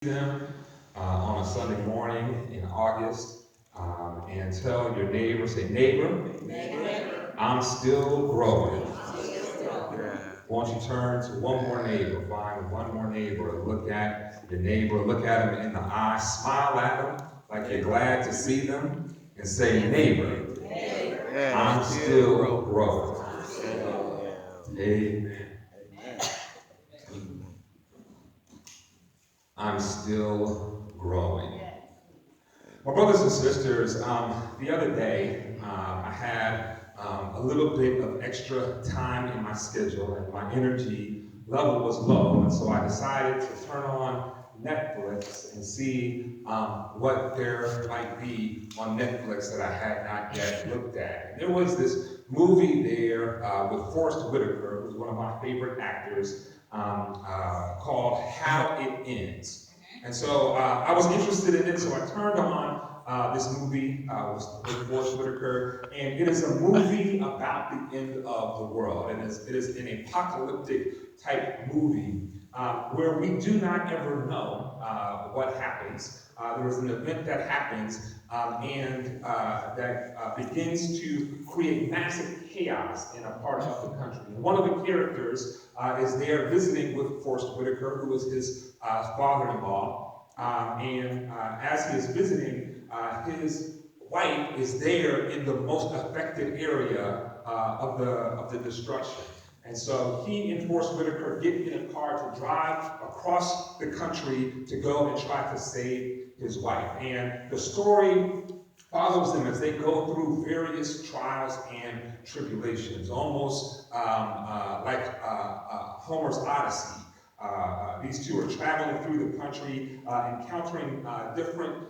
Them on a Sunday morning in August, and tell your neighbor, say, neighbor, I'm still growing. Won't you turn to one more neighbor, find one more neighbor, look at your neighbor, look at them in the eye, smile at them like you're glad to see them, and say, neighbor, I'm still growing. Amen. I'm still growing. My brothers and sisters, the other day I had a little bit of extra time in my schedule and my energy level was low, and so I decided to turn on Netflix and see what there might be on Netflix that I had not yet looked at. And there was this movie there with Forrest Whitaker, who's one of my favorite actors, called How It Ends. And so I was interested in it, so I turned on this movie with Forrest Whitaker, and it is a movie about the end of the world. And it is an apocalyptic type movie where we do not ever know what happens. There is an event that happens and that begins to create massive chaos in a part of the country. And one of the characters is there visiting with Forrest Whitaker, who is his father-in-law. And as he is visiting, his wife is there in the most affected area of the destruction. And so he and Forrest Whitaker get in a car to drive across the country to go and try to save his wife. And the story follows them as they go through various trials and tribulations, almost like Homer's Odyssey. These two are traveling through the country, encountering different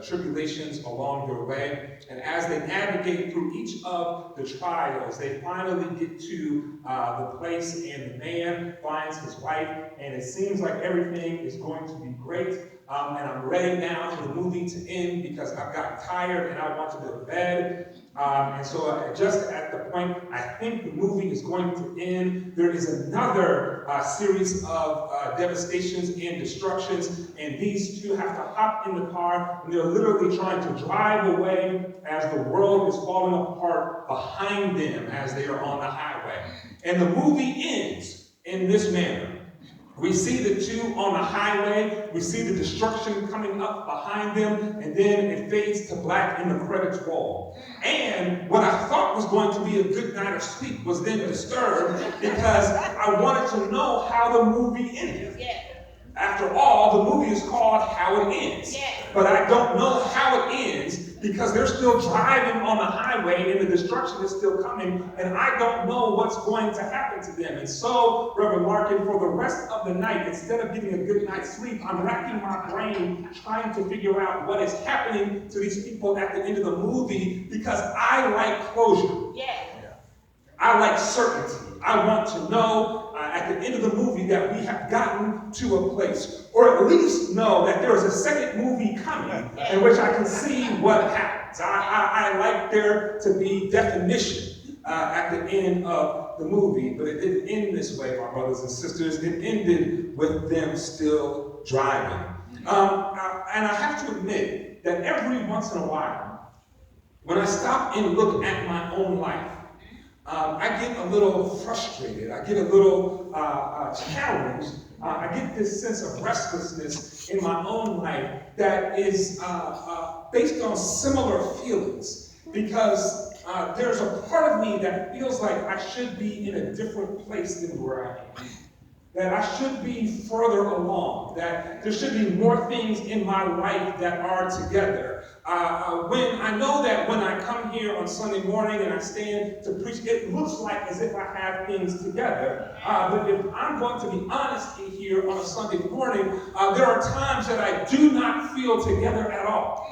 tribulations along their way. And as they navigate through each of the trials, they finally get to the place, and the man finds his wife, and it seems like everything is going to be great. And I'm ready now for the movie to end because I've gotten tired and I want to go to bed. And so just at the point I think the movie is going to end, there is another series of devastations and destructions, and these two have to hop in the car, and they're literally trying to drive away as the world is falling apart behind them as they are on the highway. And the movie ends in this manner. We see the two on the highway, we see the destruction coming up behind them, and then it fades to black and the credits roll. And what I thought was going to be a good night of sleep was then disturbed because I wanted to know how the movie ended. After all, the movie is called How It Ends. But I don't know how it ends because they're still driving on the highway and the destruction is still coming, and I don't know what's going to happen to them. And so, Reverend Larkin, for the rest of the night, instead of getting a good night's sleep, I'm racking my brain trying to figure out what is happening to these people at the end of the movie because I like closure. I like certainty. I want to know at the end of the movie that we have gotten to a place, or at least know that there is a second movie coming in which I can see what happens. I like there to be definition at the end of the movie, but it didn't end this way, my brothers and sisters. It ended with them still driving. And I have to admit that every once in a while, when I stop and look at my own life, I get a little frustrated. I get a little challenged. I get this sense of restlessness in my own life that is based on similar feelings, because there's a part of me that feels like I should be in a different place than where I am. That I should be further along, that there should be more things in my life that are together. When I know that when I come here on Sunday morning and I stand to preach, it looks like as if I have things together. But if I'm going to be honest in here on a Sunday morning, there are times that I do not feel together at all.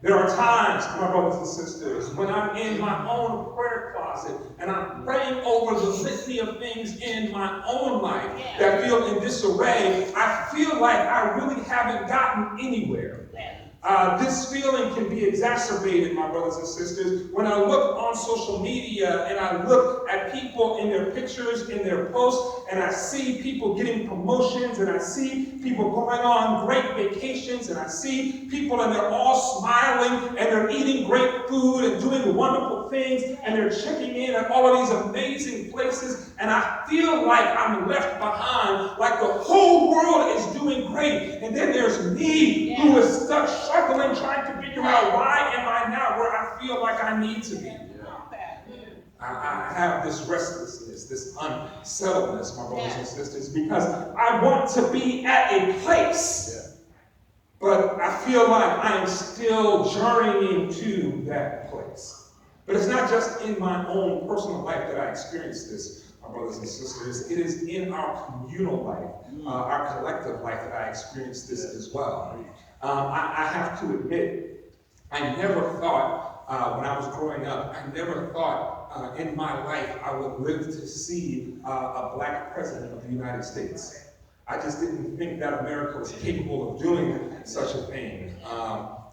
There are times, my brothers and sisters, when I'm in my own prayer closet and I'm praying over the litany of things in my own life that feel in disarray. I feel like I really haven't gotten anywhere. This feeling can be exacerbated, my brothers and sisters, when I look on social media and I look at people in their pictures, in their posts, and I see people getting promotions, and I see people going on great vacations, and I see people and they're all smiling, and they're eating great food and doing wonderful things, and they're checking in at all of these amazing places, and I feel like I'm left behind, like the whole world is doing great, and then there's me who is stuck struggling, trying to figure out why am I not where I feel like I need to be. I have this restlessness, this unsettledness, my brothers and sisters, because I want to be at a place, but I feel like I am still journeying to that place. But it's not just in my own personal life that I experience this, my brothers and sisters. It is in our communal life, our collective life that I experience this as well. I have to admit, I never thought, when I was growing up, I never thought in my life I would live to see a black president of the United States. I just didn't think that America was capable of doing such a thing.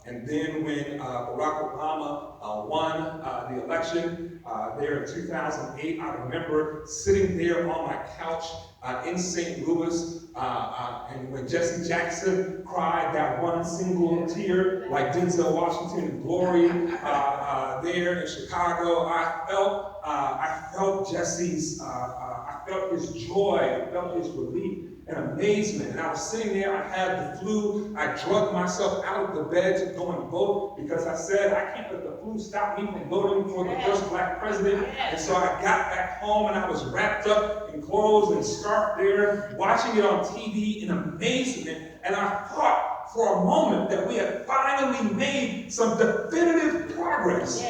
And then when Barack Obama won the election there in 2008, I remember sitting there on my couch in St. Louis, and when Jesse Jackson cried that one single tear, like Denzel Washington in Glory, there in Chicago, I felt Jesse's, I felt his joy, I felt his relief and amazement. And I was sitting there, I had the flu, I drugged myself out of the bed to go and vote because I said, I can't let the flu stop me from voting for the first black president. And so I got back home and I was wrapped up in clothes and scarf there, watching it on TV in amazement. And I thought for a moment that we had finally made some definitive progress.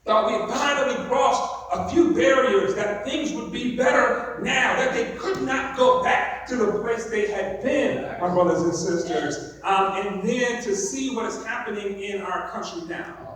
Thought we had finally crossed a few barriers, that things would be better now, that they could not go back to the place they had been, my brothers and sisters. And then to see what is happening in our country now.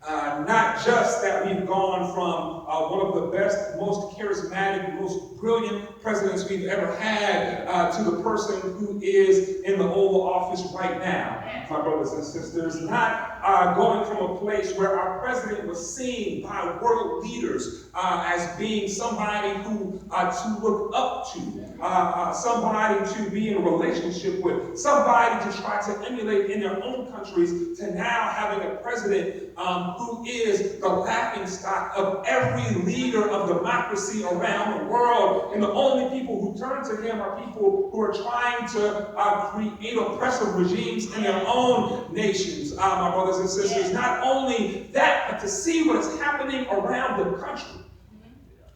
Not just that we've gone from one of the best, most charismatic, most brilliant presidents we've ever had to the person who is in the Oval Office right now, my brothers and sisters. Not going from a place where our president was seen by world leaders as being somebody who to look up to, somebody to be in a relationship with, somebody to try to emulate in their own countries, to now having a president who is the laughingstock of every leader of democracy around the world. And the only people who turn to him are people who are trying to create oppressive regimes in their own nations, my brothers and sisters. Not only that, but to see what is happening around the country.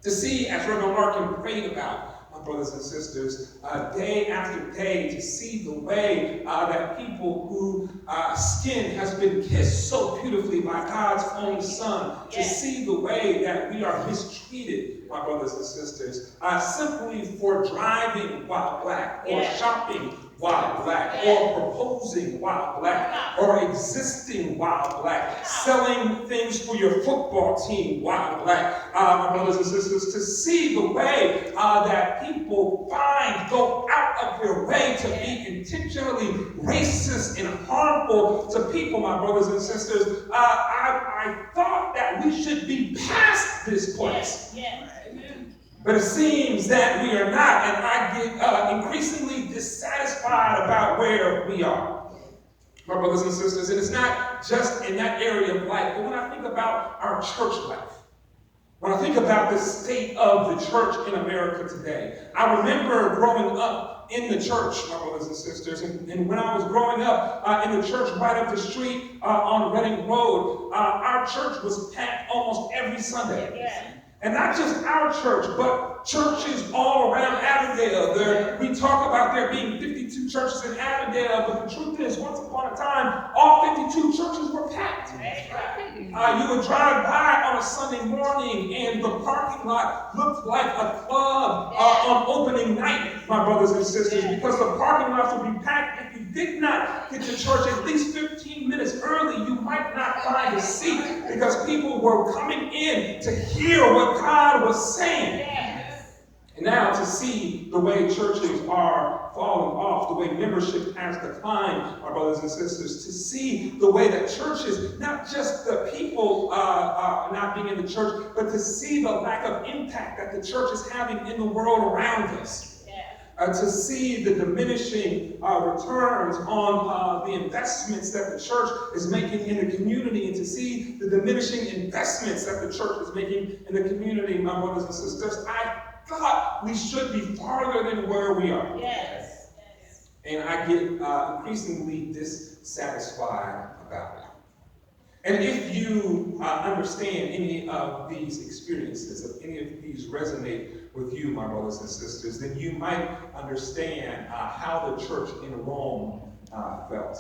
To see, as Reverend Larkin prayed about, my brothers and sisters, day after day, to see the way that people whose skin has been kissed so beautifully by God's own Son, to see the way that we are mistreated, my brothers and sisters, simply for driving while black, or shopping while black, or proposing while black, or existing while black, selling things for your football team while black, my brothers and sisters, to see the way that people go out of their way to be intentionally racist and harmful to people, my brothers and sisters. I thought that we should be past this place. But it seems that we are not, and I get increasingly dissatisfied about where we are, my brothers and sisters. And it's not just in that area of life, but when I think about our church life, when I think about the state of the church in America today, I remember growing up in the church, my brothers and sisters, and when I was growing up in the church right up the street on Reading Road, our church was packed almost every Sunday. And not just our church, but churches all around Avondale. We talk about there being 52 churches in Avondale, but the truth is, once upon a time, all 52 churches were packed. You would drive by on a Sunday morning, and the parking lot looked like a club on opening night, my brothers and sisters, because the parking lots would be packed. If you did not get to church at least 15 minutes early, you might not find a seat, because people were coming in to hear what God was saying. And now to see the way churches are falling off, the way membership has declined, my brothers and sisters, to see the way that churches, not just the people not being in the church, but to see the lack of impact that the church is having in the world around us. To see the diminishing returns on the investments that the church is making in the community, and to see the diminishing investments that the church is making in the community, my brothers and sisters, I thought we should be farther than where we are. Yes. And I get increasingly dissatisfied about it. And if you understand any of these experiences, if any of these resonate with you, my brothers and sisters, then you might understand how the church in Rome felt.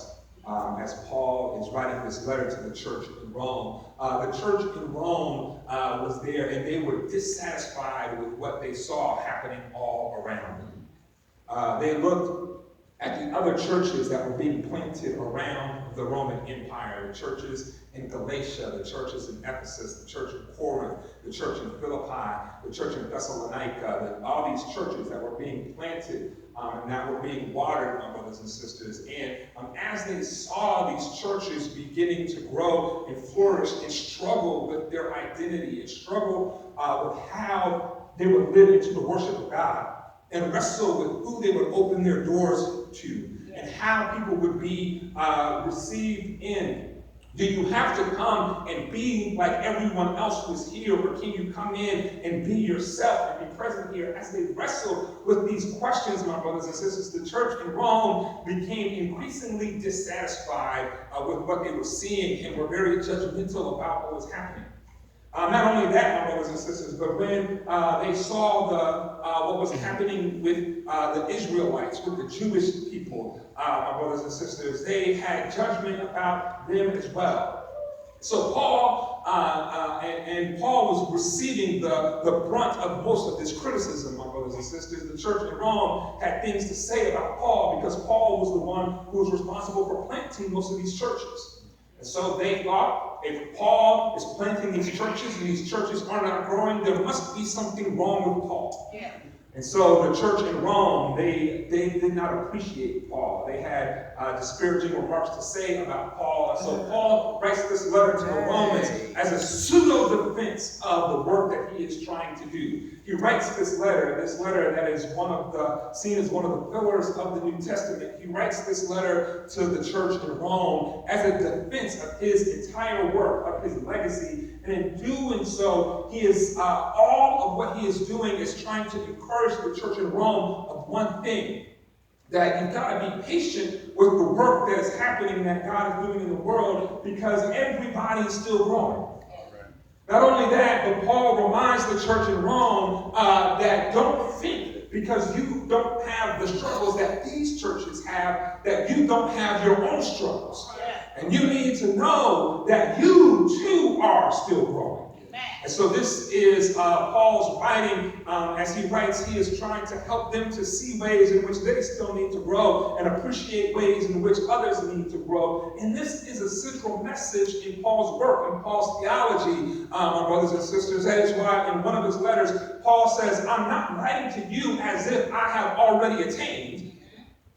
As Paul is writing this letter to the church in Rome, the church in Rome was there, and they were dissatisfied with what they saw happening all around them. They looked at the other churches that were being planted around the Roman Empire, the churches in Galatia, the churches in Ephesus, the church in Corinth, the church in Philippi, the church in Thessalonica, all these churches that were being planted and that were being watered, my brothers and sisters. And as they saw these churches beginning to grow and flourish and struggle with their identity and struggle with how they would live into the worship of God, and wrestle with who they would open their doors to, and how people would be received in. Do you have to come and be like everyone else who's here, or can you come in and be yourself and be present here? As they wrestle with these questions, my brothers and sisters, the church in Rome became increasingly dissatisfied with what they were seeing, and were very judgmental about what was happening. Not only that, my brothers and sisters, but when they saw what was happening with the Israelites, with the Jewish people, my brothers and sisters, they had judgment about them as well. So Paul, and Paul was receiving the brunt of most of this criticism, my brothers and sisters. The church in Rome had things to say about Paul, because Paul was the one who was responsible for planting most of these churches. And so they thought, if Paul is planting these churches and these churches are not growing, there must be something wrong with Paul. Yeah. And so the church in Rome, they did not appreciate Paul. They had disparaging remarks to say about Paul. And so Paul writes this letter to the Romans as a pseudo-defense of the work that he is trying to do. He writes this letter that is seen as one of the pillars of the New Testament. He writes this letter to the church in Rome as a defense of his entire work, of his legacy. And in doing so, he is all of what he is doing is trying to encourage the church in Rome of one thing: that you've got to be patient with the work that is happening, that God is doing in the world, because everybody is still growing. Not only that, but Paul reminds the church in Rome that don't think because you don't have the struggles that these churches have, that you don't have your own struggles. And you need to know that you too are still growing. And so this is Paul's writing. As he writes, he is trying to help them to see ways in which they still need to grow, and appreciate ways in which others need to grow. And this is a central message in Paul's work, in Paul's theology, my brothers and sisters. That is why in one of his letters, Paul says, I'm not writing to you as if I have already attained.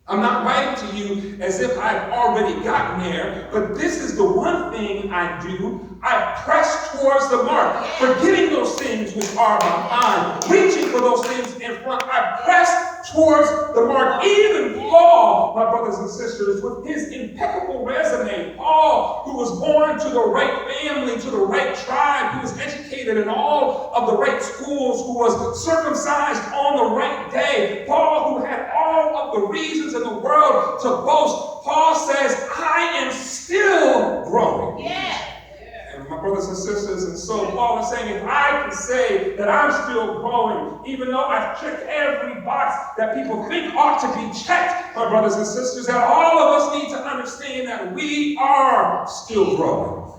I'm not writing to you as if I've already gotten there, but this is the one thing I do. I press towards the mark, forgetting those things which are behind, reaching for those things in front. I press towards the mark. Even Paul, my brothers and sisters, with his impeccable resume, Paul, who was born to the right family, to the right tribe, who was educated in all of the right schools, who was circumcised on the right day, Paul, who had all of the reasons in the world to boast, Paul says, I am still growing. And my brothers and sisters, and so Paul is saying, if I can say that I'm still growing, even though I've checked every box that people think ought to be checked, my brothers and sisters, that all of us need to understand that we are still growing.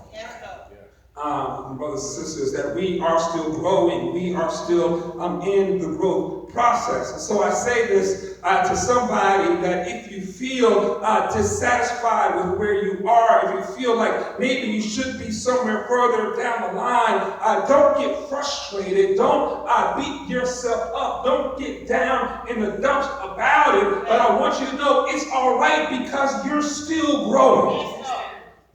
brothers and sisters, that we are still growing. We are still in the growth process. And so I say this to somebody, that if you feel dissatisfied with where you are, if you feel like maybe you should be somewhere further down the line, don't get frustrated. Don't beat yourself up. Don't get down in the dumps about it. But I want you to know it's all right, because you're still growing.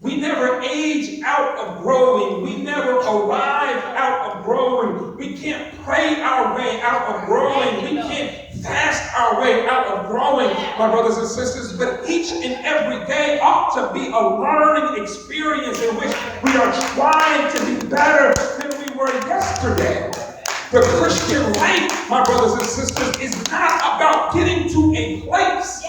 We never age out of growing. We never arrive out of growing. We can't pray our way out of growing. We can't fast our way out of growing, my brothers and sisters. But each and every day ought to be a learning experience in which we are trying to be better than we were yesterday. The Christian life, my brothers and sisters, is not about getting to a place.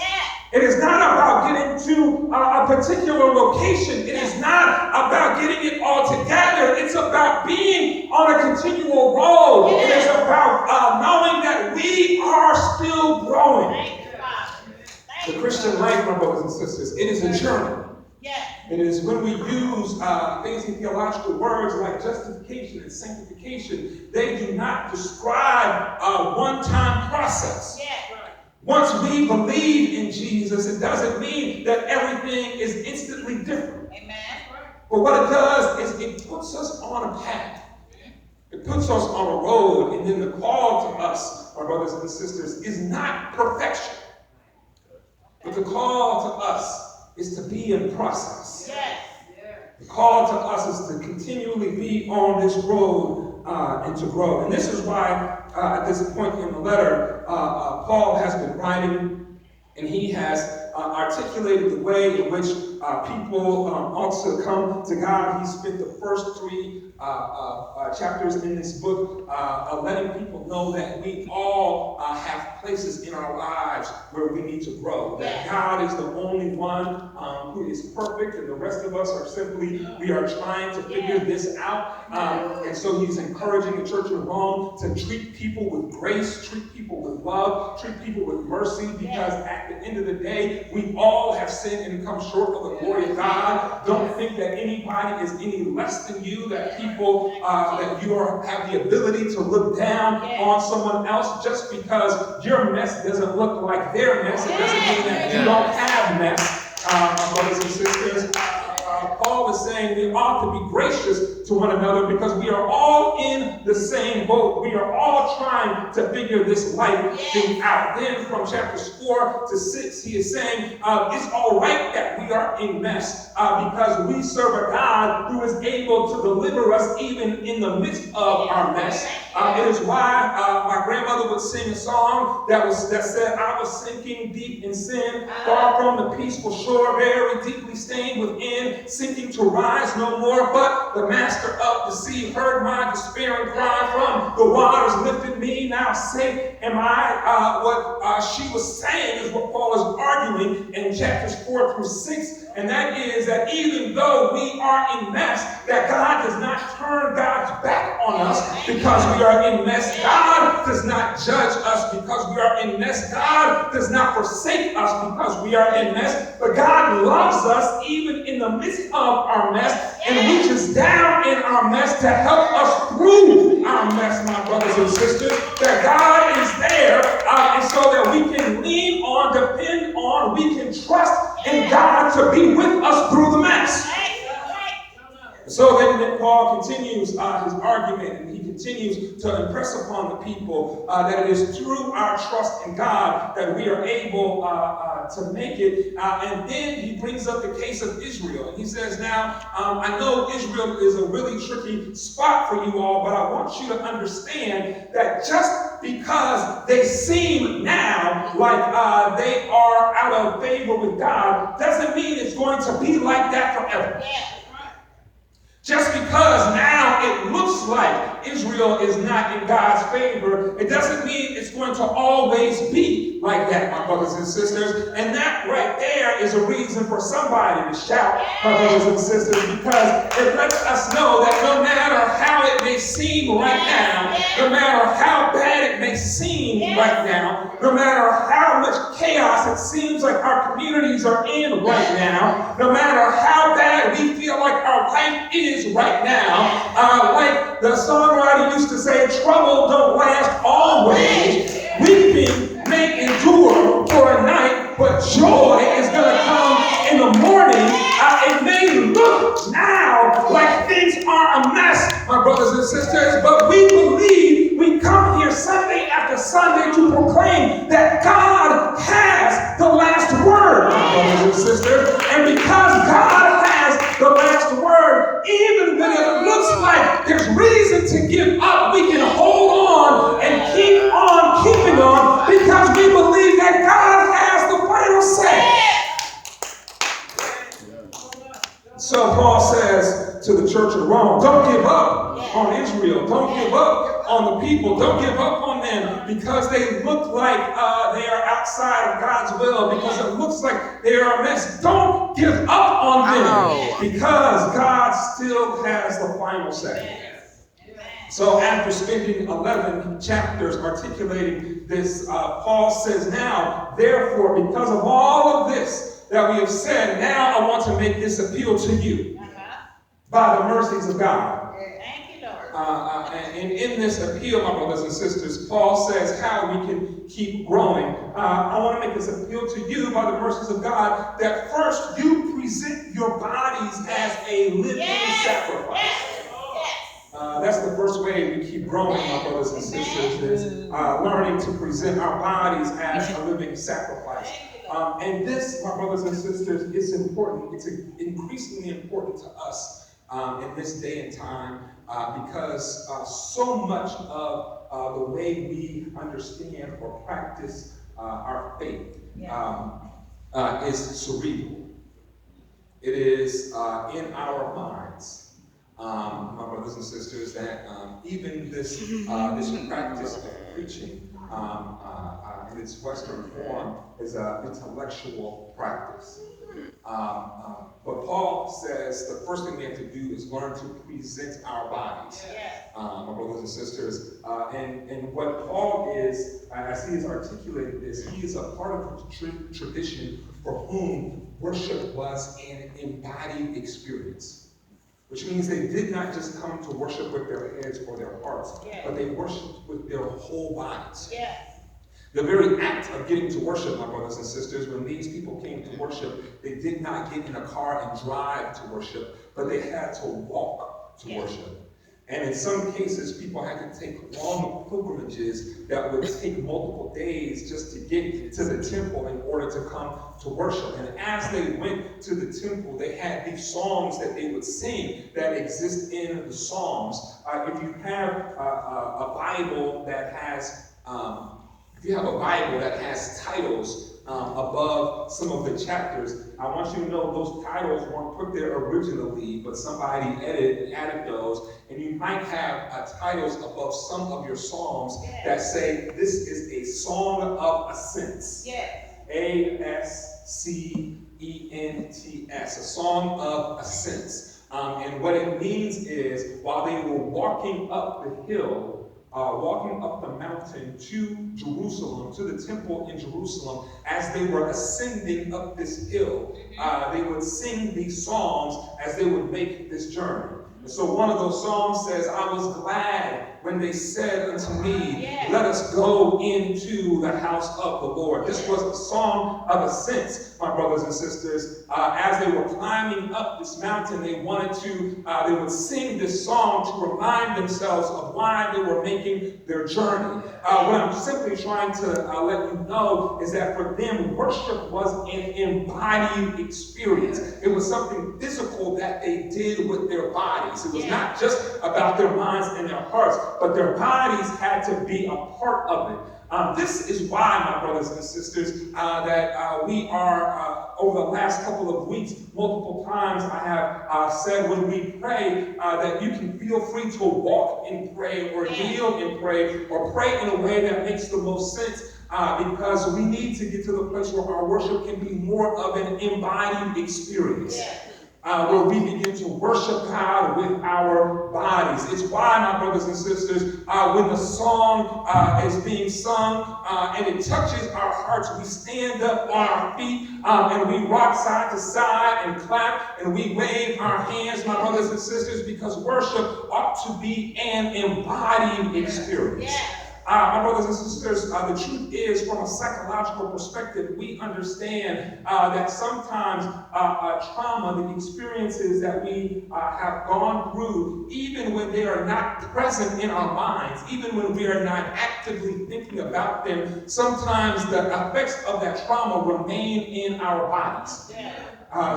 It is not about getting to a particular location. It is not about getting it all together. It's about being on a continual road. It is about knowing that we are still growing. The Christian life, my brothers and sisters, it is a journey. It is when we use fancy theological words like justification and sanctification, they do not describe a one-time process. Once we believe in Jesus, it doesn't mean that everything is instantly different. Amen. But what it does is it puts us on a path. It puts us on a road, and then the call to us, our brothers and sisters, is not perfection. But the call to us is to be in process. The call to us is to continually be on this road and to grow. And this is why at this point in the letter, Paul has been writing, and he has articulated the way in which people ought to come to God. He spent the first three chapters in this book letting people know that we all have places in our lives where we need to grow. That God is the only one who is perfect, and the rest of us are simply, we are trying to figure this out. And so he's encouraging the church in Rome to treat people with grace, treat people with love, treat people with mercy, because at the end of the day, we all have sinned and come short of the glory of God. Don't think that anybody is any less than you, that people, that you have the ability to look down on someone else just because your mess doesn't look like their mess. It doesn't mean that you don't have mess, my brothers and sisters. Paul is saying we ought to be gracious to one another because we are all in the same boat. We are all trying to figure this life thing out. Then from chapters 4 to 6, he is saying it's all right that we are in mess because we serve a God who is able to deliver us even in the midst of our mess. It is why my grandmother would sing a song that said, I was sinking deep in sin, far from the peaceful shore, very deeply stained within, sinking to rise no more. But the master of the sea heard my despairing cry, from the waters lifted me, now safe am I. What she was saying is what Paul is arguing in chapters 4 through 6. And that is that even though we are in mess, that God does not turn God's back on us because we are in mess. God does not judge us because we are in mess. God does not forsake us because we are in mess. But God loves us even in the midst of our mess and reaches down in our mess to help us through our mess, my brothers and sisters. That God is there and so that we can lean on, depend on, we can trust in God to be with us through the mess. So then Paul continues his argument, and he continues to impress upon the people that it is through our trust in God that we are able to make it. And then he brings up the case of Israel. And he says, now, I know Israel is a really tricky spot for you all, but I want you to understand that just because they seem now like they are out of favor with God doesn't mean it's going to be like that forever. Just because now it looks like Israel is not in God's favor, it doesn't mean it's going to always be like that, my brothers and sisters. And that right there is a reason for somebody to shout, my brothers and sisters, because it lets us know that no matter how it may seem right now, no matter how bad it may seem right now, no matter how much chaos it seems like our communities are in right now, no matter how bad we feel like our life is right now, like the songwriter used to say, trouble don't last always. Weeping may endure for a night, but joy is going to come in the morning. It may look now like things are a mess, my brothers and sisters, but we believe, we come here Sunday after Sunday to proclaim that God has the last word, my brothers and sisters. And because God has the last word, even when it looks like there's reason to give up, we can hold on and keep on keeping on because we believe that God has the final say. So Paul says to the church of Rome, don't give up on Israel. Don't give up on the people. Don't give up on them because they look like they are outside of God's will, because it looks like they are a mess. Don't give up on them because God still has the final say. So after spending 11 chapters articulating this, Paul says now, therefore, because of all of this that we have said, now I want to make this appeal to you by the mercies of God. Thank you, Lord. And in this appeal, my brothers and sisters, Paul says how we can keep growing. I want to make this appeal to you by the mercies of God that first you present your bodies as a living sacrifice. That's the first way we keep growing, my brothers and sisters, is learning to present our bodies as a living sacrifice. And this, my brothers and sisters, is important. It's increasingly important to us in this day and time because so much of the way we understand or practice our faith is cerebral. It is in our minds. My brothers and sisters, that even this practice of preaching in its Western form is an intellectual practice. But Paul says the first thing we have to do is learn to present our bodies, my brothers and sisters. And what Paul is, as he has articulated this, he is a part of the tradition for whom worship was an embodied experience. Which means they did not just come to worship with their heads or their hearts, but they worshiped with their whole bodies. The very act of getting to worship, my brothers and sisters, when these people came to worship, they did not get in a car and drive to worship, but they had to walk to worship. And in some cases, people had to take long pilgrimages that would take multiple days just to get to the temple in order to come to worship. And as they went to the temple, they had these songs that they would sing that exist in the Psalms. If you have a Bible that has, titles above some of the chapters, I want you to know those titles weren't put there originally, but somebody added those. And you might have titles above some of your psalms that say, this is a song of ascents. A-S-C-E-N-T-S, a song of ascents. And what it means is, while they were walking up the hill, walking up the mountain to Jerusalem, to the temple in Jerusalem, as they were ascending up this hill, they would sing these songs as they would make this journey. And so one of those songs says, I was glad when they said unto me, let us go into the house of the Lord. This was a song of ascents, my brothers and sisters. As they were climbing up this mountain, they would sing this song to remind themselves of why they were making their journey. What I'm simply trying to let you know is that for them, worship was an embodied experience. It was something physical that they did with their bodies. It was not just about their minds and their hearts, but their bodies had to be a part of it. This is why, my brothers and sisters, that we are, over the last couple of weeks, multiple times I have said when we pray that you can feel free to walk and pray or kneel and pray or pray in a way that makes the most sense because we need to get to the place where our worship can be more of an embodied experience. Where we begin to worship God with our bodies. It's why, my brothers and sisters, when the song is being sung and it touches our hearts, we stand up on our feet and we rock side to side and clap and we wave our hands, my brothers and sisters, because worship ought to be an embodied experience. My brothers and sisters, the truth is, from a psychological perspective, we understand that sometimes trauma, the experiences that we have gone through, even when they are not present in our minds, even when we are not actively thinking about them, sometimes the effects of that trauma remain in our bodies.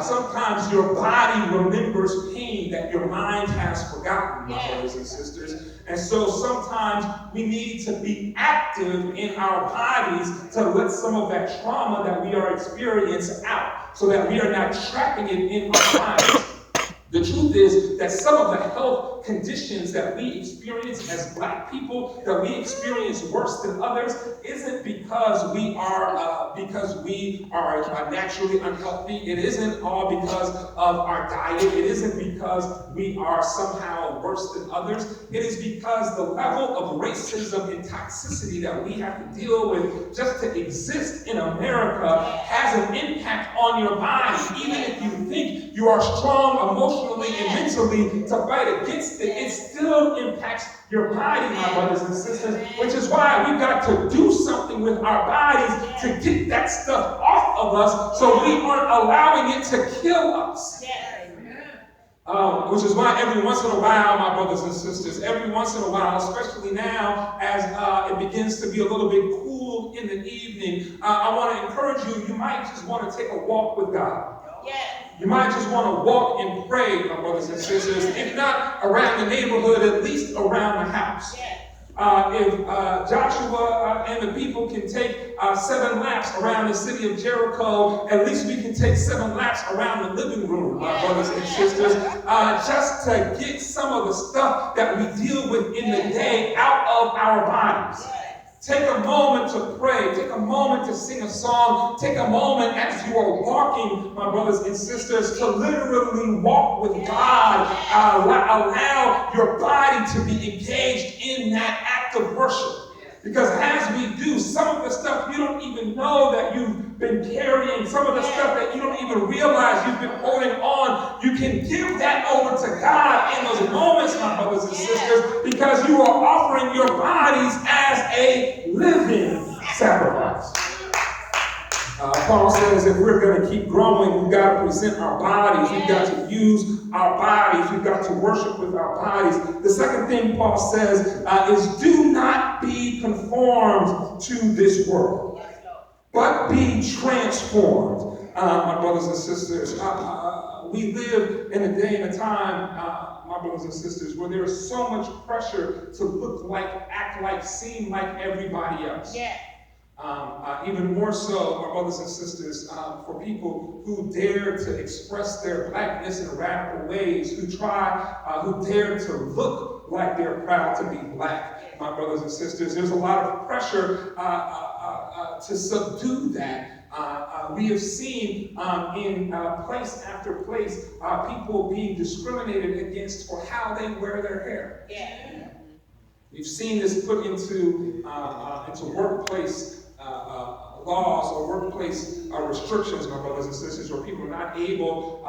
Sometimes your body remembers pain that your mind has forgotten, my brothers and sisters. And so sometimes we need to be active in our bodies to let some of that trauma that we are experiencing out so that we are not trapping it in our bodies. The truth is that some of the health conditions that we experience as Black people, that we experience worse than others, isn't because we are naturally unhealthy. It isn't all because of our diet. It isn't because we are somehow worse than others. It is because the level of racism and toxicity that we have to deal with just to exist in America has an impact on your body. Even if you think you are strong emotionally and mentally to fight against it, it still impacts your body, my brothers and sisters, which is why we've got to do something with our bodies to get that stuff off of us so we aren't allowing it to kill us. Which is why every once in a while, my brothers and sisters, every once in a while, especially now as it begins to be a little bit cool in the evening, I want to encourage you, you might just want to take a walk with God. You might just want to walk and pray, my brothers and sisters, if not around the neighborhood, at least around the house. If Joshua and the people can take 7 laps around the city of Jericho, at least we can take 7 laps around the living room, my brothers and sisters, just to get some of the stuff that we deal with in the day out of our bodies. Take a moment to pray. Take a moment to sing a song. Take a moment as you are walking, my brothers and sisters, to literally walk with God. Allow your body to be engaged in that act of worship. Because as we do, some of the stuff you don't even know that you've been carrying, some of the stuff that you don't even realize you've been holding on, you can give that over to God in those moments, my brothers and sisters, because you are offering your bodies as a living sacrifice. Paul says if we're going to keep growing, we've got to present our bodies. We've got to use our bodies. We've got to worship with our bodies. The second thing Paul says is do not be conformed to this world, but be transformed. My brothers and sisters, we live in a day and a time, my brothers and sisters, where there is so much pressure to look like, act like, seem like everybody else. Even more so, my brothers and sisters, for people who dare to express their Blackness in radical ways, who dare to look like they're proud to be Black, my brothers and sisters. There's a lot of pressure to subdue that. We have seen in place after place people being discriminated against for how they wear their hair. We've seen this put into workplace laws or workplace restrictions, my brothers and sisters, where people are not able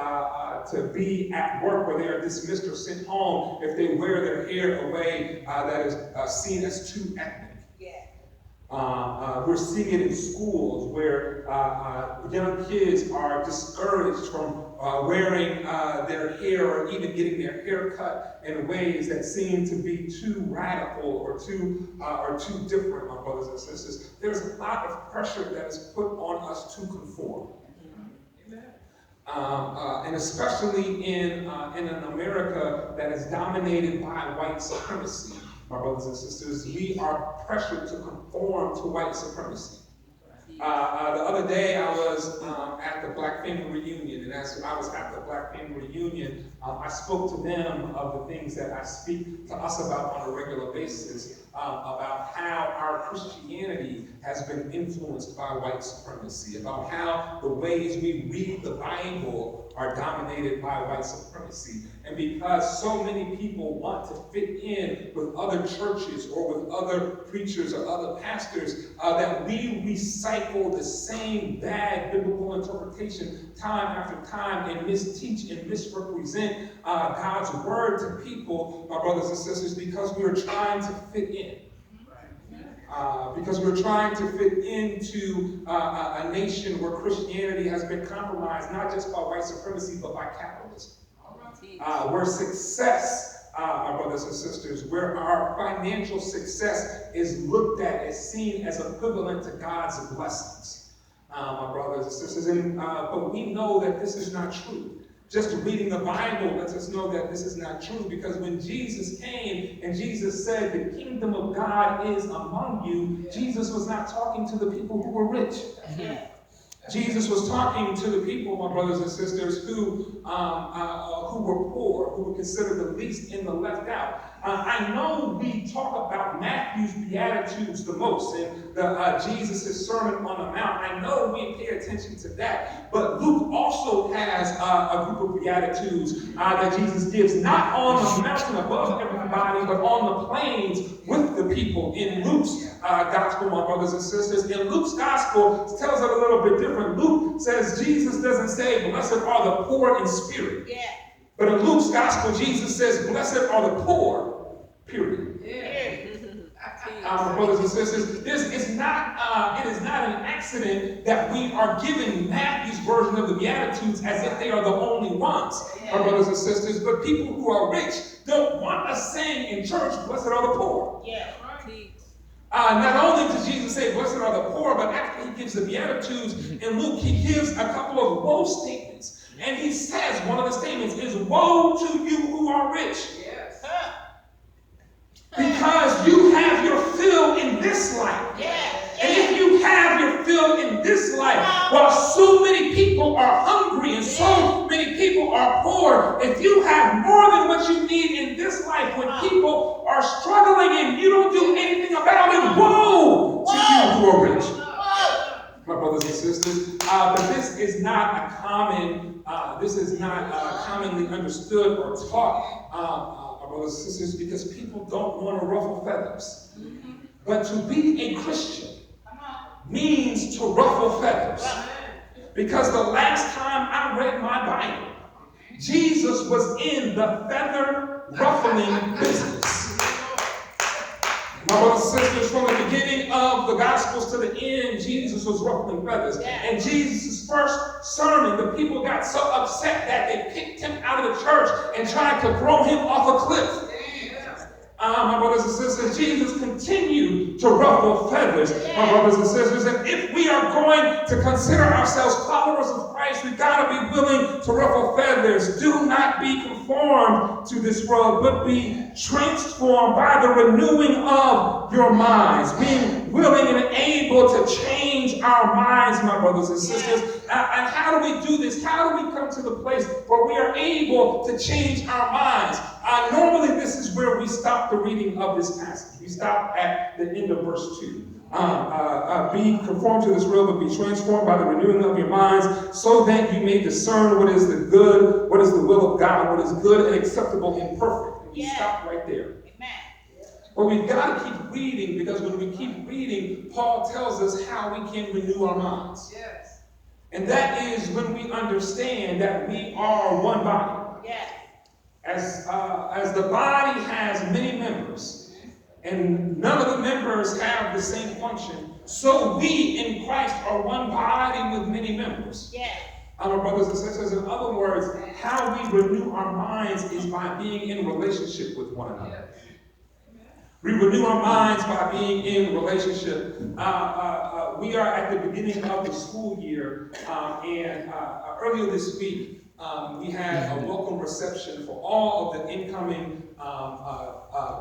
to be at work, where they are dismissed or sent home if they wear their hair a way that is seen as too ethnic. We're seeing it in schools where young kids are discouraged from wearing their hair or even getting their hair cut in ways that seem to be too radical or too different, my brothers and sisters. There's a lot of pressure that is put on us to conform. And especially in an America that is dominated by white supremacy, my brothers and sisters, we are pressured to conform to white supremacy. The other day, I was at the Black Family Reunion, and as I was at the Black Family Reunion, I spoke to them of the things that I speak to us about on a regular basis, about how our Christianity has been influenced by white supremacy, about how the ways we read the Bible are dominated by white supremacy. And because so many people want to fit in with other churches or with other preachers or other pastors, that we recycle the same bad biblical interpretation time after time and misteach and misrepresent God's word to people, my brothers and sisters, because we are trying to fit in. Because we're trying to fit into a nation where Christianity has been compromised not just by white supremacy but by capitalism. Where success, my brothers and sisters, where our financial success is looked at, is seen as equivalent to God's blessings, my brothers and sisters. But we know that this is not true. Just reading the Bible lets us know that this is not true, because when Jesus came and Jesus said, "The kingdom of God is among you," Jesus was not talking to the people who were rich. Jesus was talking to the people, my brothers and sisters, who were poor, who were considered the least and the left out. I know we talk about Matthew's Beatitudes the most, and Jesus' Sermon on the Mount. I know we pay attention to that, but Luke also has a group of Beatitudes that Jesus gives, not on the mountain above everybody, but on the plains with the people. In Luke's gospel, my brothers and sisters, in Luke's gospel, it tells it a little bit different. Luke says Jesus doesn't say, "Blessed are the poor in spirit." Yeah. But in Luke's gospel, Jesus says, "Blessed are the poor," period. Yeah. Brothers and sisters, it is not an accident that we are given Matthew's version of the Beatitudes as if they are the only ones, our brothers and sisters. But people who are rich don't want us saying in church, "Blessed are the poor." Yeah. Not only does Jesus say, "Blessed are the poor," but after he gives the Beatitudes in Luke, he gives a couple of woe statements. And he says, one of the statements is, "Woe to you who are rich." Yes. Because you have your fill in this life. Yes. And if you have your fill in this life, while so many people are hungry and so many people are poor, if you have more than what you need in this life, when people are struggling and you don't do anything about it, woe to you who are rich. My brothers and sisters, but this is not commonly understood or taught, my brothers and sisters, because people don't want to ruffle feathers. But to be a Christian means to ruffle feathers. Because the last time I read my Bible, Jesus was in the feather ruffling business. My brothers and sisters, from the beginning of the Gospels to the end, Jesus was ruffling feathers. And Jesus' first sermon, the people got so upset that they kicked him out of the church and tried to throw him off a cliff. My brothers and sisters, Jesus continued to ruffle feathers, my brothers and sisters. And if we are going to consider ourselves followers of Christ, we've got to be willing to ruffle feathers. Do not be conformed to this world, but be transformed by the renewing of your minds. Being willing and able to change our minds, my brothers and sisters. And how do we do this? How do we come to the place where we are able to change our minds? Normally, this is where we stop the reading of this passage. We stop at the end of verse 2. Be conformed to this world, but be transformed by the renewing of your minds, so that you may discern what is the good, what is the will of God, what is good and acceptable and perfect. And we stop right there. But we've got to keep reading, because when we keep reading, Paul tells us how we can renew our minds. Yes. And that is when we understand that we are one body. Yes. As the body has many members, and none of the members have the same function, so we in Christ are one body with many members. Yes. Our brothers and sisters, in other words, how we renew our minds is by being in relationship with one another. We renew our minds by being in relationship. We are at the beginning of the school year, and earlier this week, we had a welcome reception for all of the incoming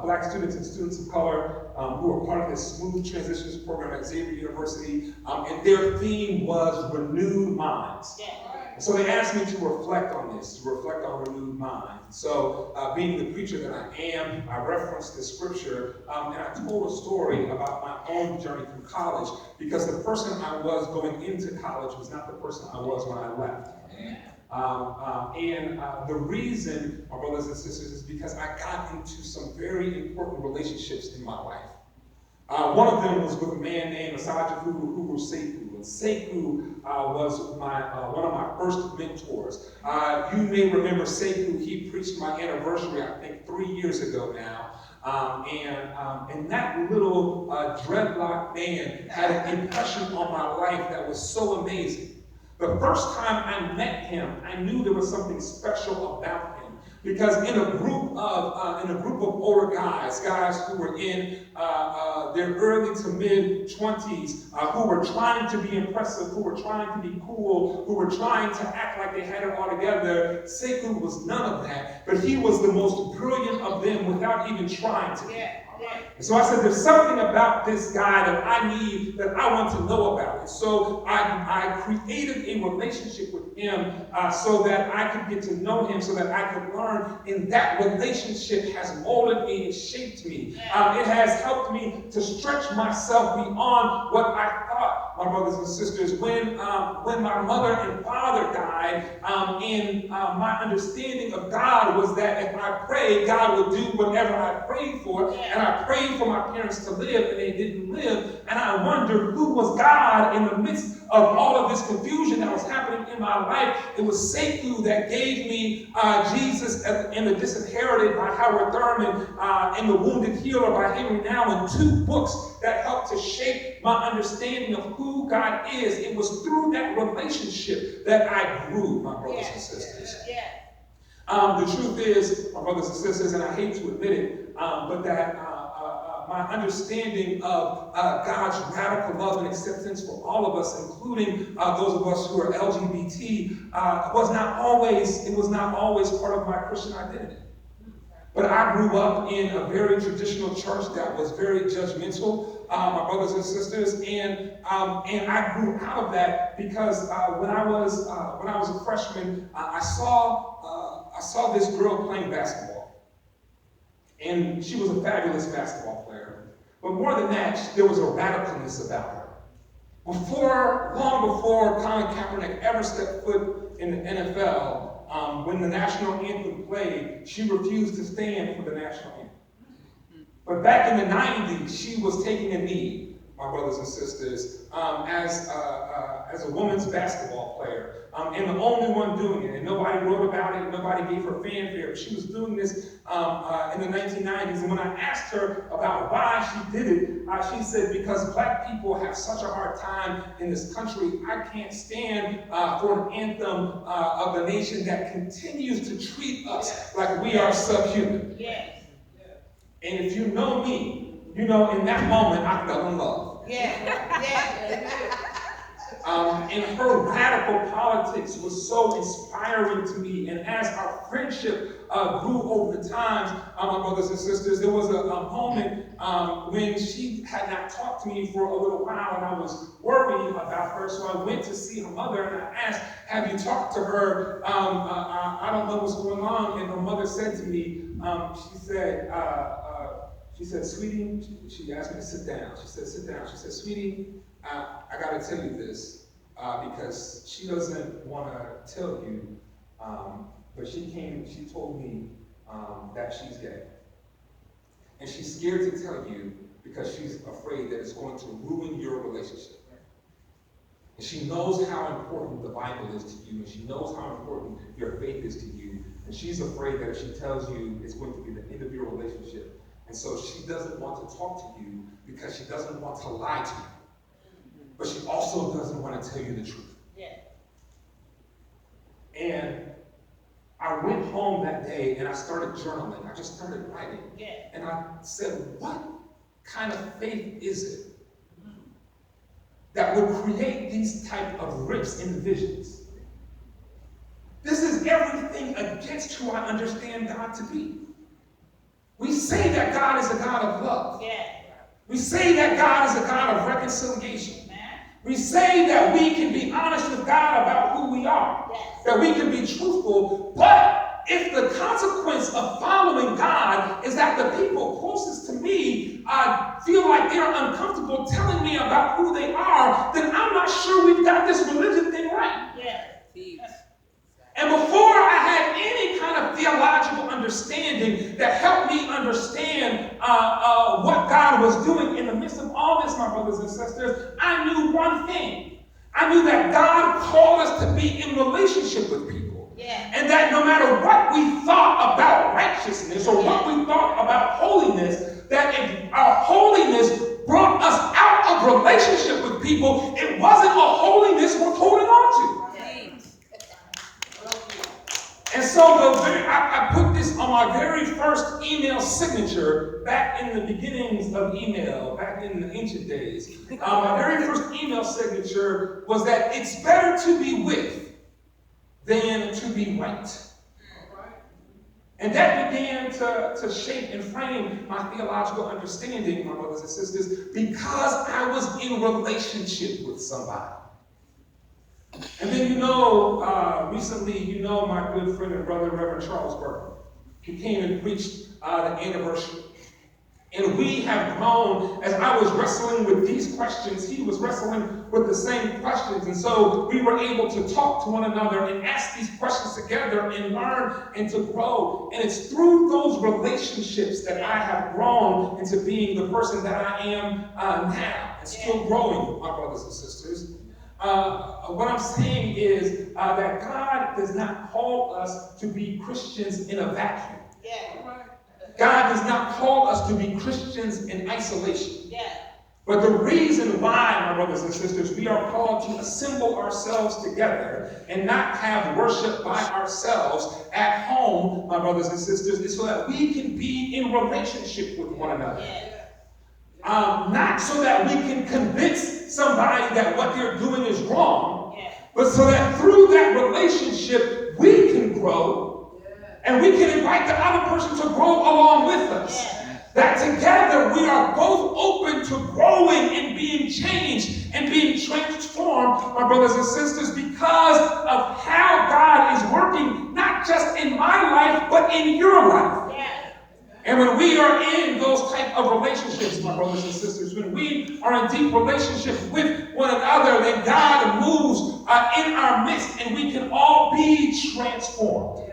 Black students and students of color who are part of this Smooth Transitions program at Xavier University, and their theme was Renewed Minds. Yeah. So they asked me to reflect on this, to reflect on renewed mind. So being the preacher that I am, I referenced this scripture, and I told a story about my own journey through college, because the person I was going into college was not the person I was when I left. The reason, my brothers and sisters, is because I got into some very important relationships in my life. One of them was with a man named Asajifugu Sekou. And Sekou was one of my first mentors. You may remember Sekou. He preached my anniversary, I think, 3 years ago now. And that little dreadlock man had an impression on my life that was so amazing. The first time I met him, I knew there was something special about him, because in a group of older guys who were in their early to mid 20s, who were trying to be impressive, who were trying to be cool, who were trying to act like they had it all together, Sekou was none of that, but he was the most brilliant of them without even trying to be. And so I said, there's something about this guy that I want to know about. And so I created a relationship with him so that I could get to know him, so that I could learn. And that relationship has molded me and shaped me. It has helped me to stretch myself beyond what I thought, my brothers and sisters. When my mother and father died, my understanding of God was that if I prayed, God would do whatever I prayed for. And I prayed for my parents to live, and they didn't live. And I wondered, who was God in the midst of all of this confusion that was happening in my life? It was Sekou that gave me Jesus and the Disinherited by Howard Thurman, and The Wounded Healer by Henry Nouwen, 2 books that helped to shape my understanding of who God is. It was through that relationship that I grew, my brothers and sisters. The truth is, my brothers and sisters, and I hate to admit it, but that my understanding of God's radical love and acceptance for all of us, including those of us who are LGBT, was not always part of my Christian identity. But I grew up in a very traditional church that was very judgmental, my brothers and sisters, and I grew out of that because when I was a freshman, I saw this girl playing basketball. And she was a fabulous basketball player. But more than that, there was a radicalness about her. Long before Colin Kaepernick ever stepped foot in the NFL, when the national anthem played, she refused to stand for the national anthem. But back in the 90s, she was taking a knee, my brothers and sisters, as a women's basketball player. And the only one doing it. And nobody wrote about it. Nobody gave her fanfare. She was doing this in the 1990s. And when I asked her about why she did it, she said, because black people have such a hard time in this country, I can't stand for an anthem of a nation that continues to treat us like we are subhuman. Yes. And if you know me, you know in that moment I fell in love. And her radical politics was so inspiring to me. And as our friendship grew over the times, my brothers and sisters, there was a moment when she had not talked to me for a little while, and I was worried about her. So I went to see her mother, and I asked, have you talked to her? I don't know what's going on. And her mother said to me, she said, sweetie, she asked me to sit down. She said, sit down. She said, sweetie, I got to tell you this because she doesn't want to tell you, but she told me that she's gay. And she's scared to tell you because she's afraid that it's going to ruin your relationship. And she knows how important the Bible is to you, and she knows how important your faith is to you. And she's afraid that if she tells you, it's going to be the end of your relationship. And so she doesn't want to talk to you because she doesn't want to lie to you. But she also doesn't want to tell you the truth. Yeah. And I went home that day and I started journaling. I just started writing. Yeah. And I said, what kind of faith is it that would create these type of rips and divisions? This is everything against who I understand God to be. We say that God is a God of love. We say that God is a God of reconciliation. We say that we can be honest with God about who we are, that we can be truthful, but if the consequence of following God is that the people closest to me feel like they're uncomfortable telling me about who they are, then I'm not sure we've got this religion thing right. And before I had any kind of theological understanding that helped me understand what God was doing in the midst of all this, my brothers and sisters, I knew one thing. I knew that God called us to be in relationship with people. And that no matter what we thought about righteousness or what we thought about holiness, that if our holiness brought us out of relationship with people, it wasn't a holiness worth holding on to. And so I put this on my very first email signature back in the beginnings of email, back in the ancient days. My very first email signature was that it's better to be with than to be right. And that began to shape and frame my theological understanding, my brothers and sisters, because I was in relationship with somebody. And then recently, my good friend and brother, Reverend Charles Burke, who came and preached the anniversary. And we have grown, as I was wrestling with these questions, he was wrestling with the same questions. And so we were able to talk to one another and ask these questions together and learn and to grow. And it's through those relationships that I have grown into being the person that I am now, and still growing, my brothers and sisters. What I'm saying is that God does not call us to be Christians in a vacuum. God does not call us to be Christians in isolation. But the reason why, my brothers and sisters, we are called to assemble ourselves together and not have worship by ourselves at home, my brothers and sisters, is so that we can be in relationship with one another. Not so that we can convince somebody that what they're doing is wrong, but so that through that relationship we can grow and we can invite the other person to grow along with us. That together we are both open to growing and being changed and being transformed, my brothers and sisters, because of how God is working, not just in my life, but in your life. And when we are in those type of relationships, my brothers and sisters, when we are in deep relationship with one another, then God moves in our midst and we can all be transformed.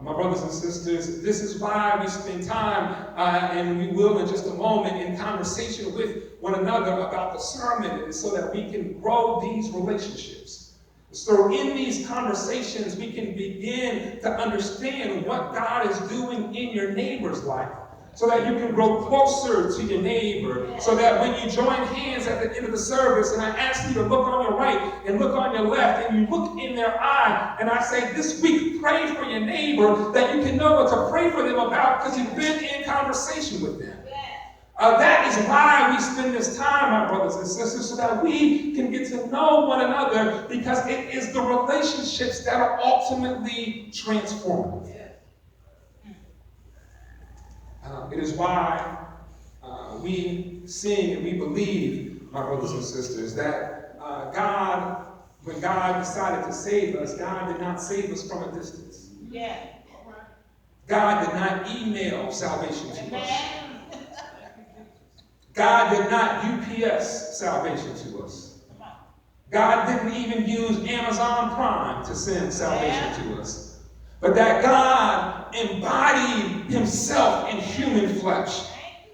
My brothers and sisters, this is why we spend time, and we will in just a moment, in conversation with one another about the sermon, so that we can grow these relationships. So in these conversations, we can begin to understand what God is doing in your neighbor's life, so that you can grow closer to your neighbor, so that when you join hands at the end of the service, and I ask you to look on your right and look on your left, and you look in their eye, and I say, this week, pray for your neighbor, that you can know what to pray for them about because you've been in conversation with them. That is why we spend this time, my brothers and sisters, so that we can get to know one another, because it is the relationships that are ultimately transformative. It is why we sing and we believe, my brothers and sisters, that God, when God decided to save us, God did not save us from a distance. God did not email salvation to us. God did not UPS salvation to us. God didn't even use Amazon Prime to send salvation to us. But that God embodied himself in human flesh.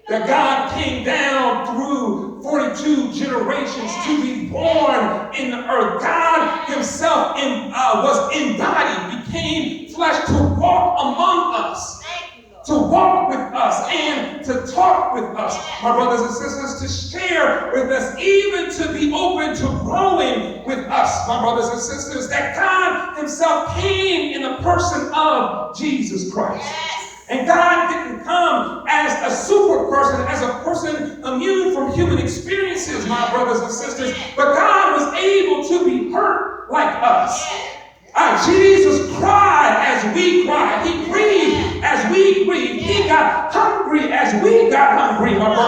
That God came down through 42 generations to be born in the earth. God himself was embodied, became flesh to walk among us. To walk with us and to talk with us, my brothers and sisters, to share with us, even to be open to growing with us, my brothers and sisters, that God himself came in the person of Jesus Christ. And God didn't come as a super person, as a person immune from human experiences, my brothers and sisters, but God was able to be hurt like us. Jesus cried as we cried. He grieved as we grieved. He got hungry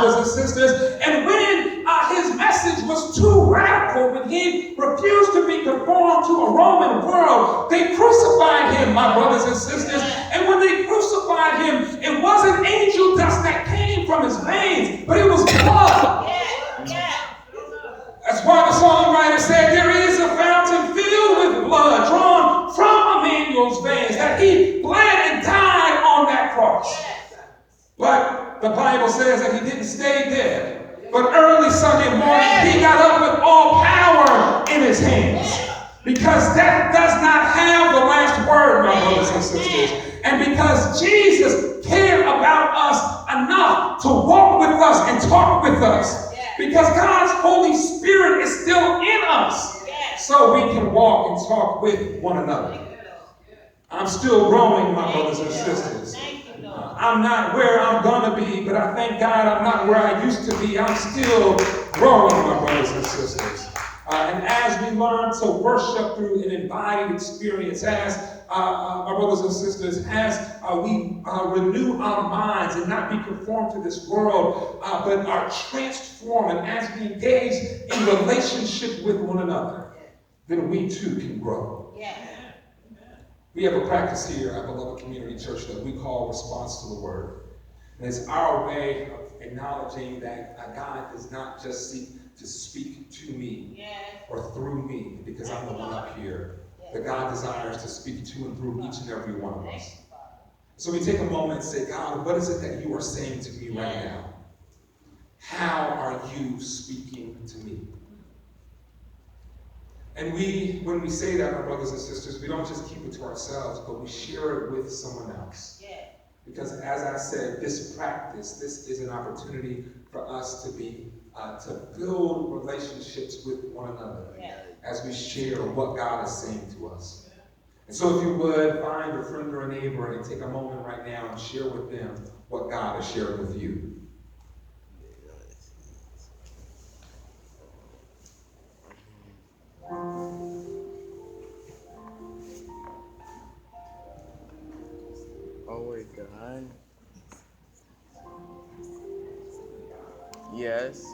brothers and sisters. And when his message was too radical, when he refused to be conformed to a Roman world, they crucified him, my brothers and sisters. And when they crucified him, it wasn't angel dust that came from his veins, but it was blood. That's why the songwriter said, there is a fountain filled with blood drawn from Emmanuel's veins, that he bled and died on that cross. But the Bible says that he didn't stay dead. But early Sunday morning, he got up with all power in his hands. Because death does not have the last word, my brothers and sisters. And because Jesus cared about us enough to walk with us and talk with us. Because God's Holy Spirit is still in us. So we can walk and talk with one another. I'm still growing, my brothers and sisters. I'm not where I'm going to be, but I thank God I'm not where I used to be. I'm still growing, my brothers and sisters. And as we learn to worship through an embodied experience, as my brothers and sisters, as we renew our minds and not be conformed to this world, but are transformed, and as we engage in relationship with one another, then we too can grow. We have a practice here at Beloved Community Church that we call response to the word. And it's our way of acknowledging that God does not just seek to speak to me or through me because I'm the one up here. But God desires to speak to and through each and every one of us. So we take a moment and say, God, what is it that you are saying to me right now? How are you speaking to me? And when we say that, my brothers and sisters, we don't just keep it to ourselves, but we share it with someone else. Because as I said, this practice, this is an opportunity for us to build relationships with one another as we share what God is saying to us. And so if you would, find a friend or a neighbor and take a moment right now and share with them what God is sharing with you. Oh, we're done. Yes.